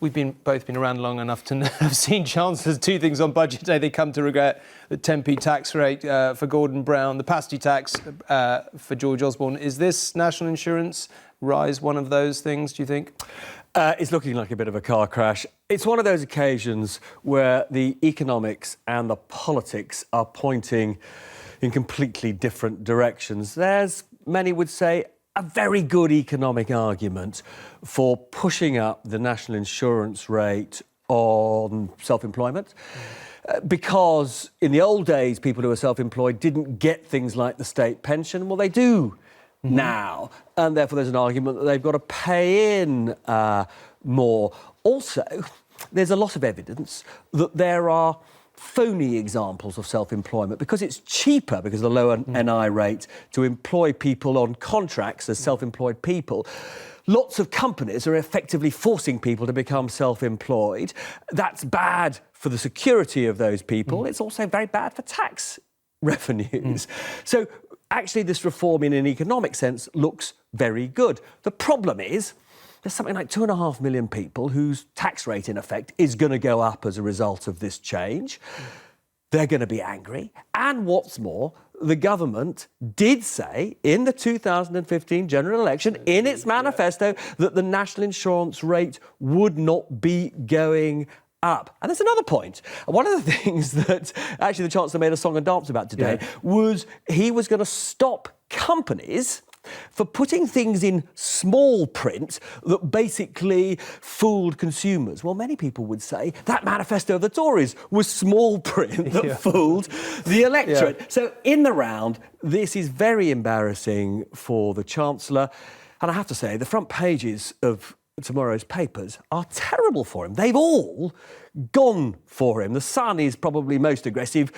We've both been around long enough to have seen Chancellors do things on Budget Day they come to regret. The 10p tax rate for Gordon Brown, the pasty tax for George Osborne. Is this national insurance rise one of those things, do you think? It's looking like a bit of a car crash. It's one of those occasions where the economics and the politics are pointing in completely different directions. There's, many would say, a very good economic argument for pushing up the national insurance rate on self-employment. Because in the old days, people who were self-employed didn't get things like the state pension. Well, they do now. And therefore, there's an argument that they've got to pay in more. Also, there's a lot of evidence that there are phony examples of self-employment because it's cheaper, because of the lower NI rate, to employ people on contracts as self-employed people. Lots of companies are effectively forcing people to become self-employed. That's bad for the security of those people. It's also very bad for tax revenues. So actually this reform in an economic sense looks very good. The problem is there's something like 2.5 million people whose tax rate, in effect, is going to go up as a result of this change. They're going to be angry. And what's more, the government did say in the 2015 general election, in its manifesto, that the national insurance rate would not be going up. And there's another point. One of the things that actually the Chancellor made a song and dance about today was he was going to stop companies for putting things in small print that basically fooled consumers. Well, many people would say that manifesto of the Tories was small print that fooled the electorate. So in the round, this is very embarrassing for the Chancellor. And I have to say, the front pages of tomorrow's papers are terrible for him. They've all gone for him. The Sun is probably most aggressive,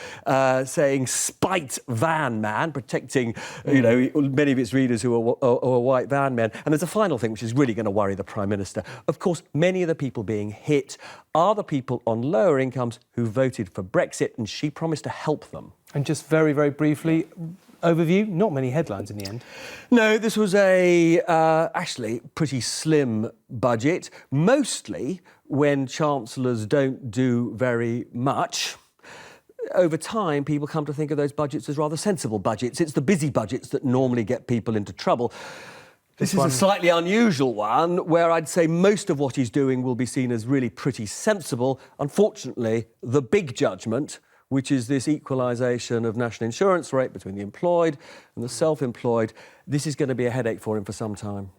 saying "spite van man," protecting many of its readers who are white van men. And there's a final thing which is really going to worry the Prime Minister. Of course, many of the people being hit are the people on lower incomes who voted for Brexit, and she promised to help them. And just very, very briefly, overview, not many headlines in the end. No, this was a actually pretty slim budget, mostly when chancellors don't do very much. Over time, people come to think of those budgets as rather sensible budgets. It's the busy budgets that normally get people into trouble. This is a slightly unusual one, where I'd say most of what he's doing will be seen as really pretty sensible. Unfortunately, the big judgment, which is this equalisation of national insurance rate between the employed and the self-employed, this is going to be a headache for him for some time.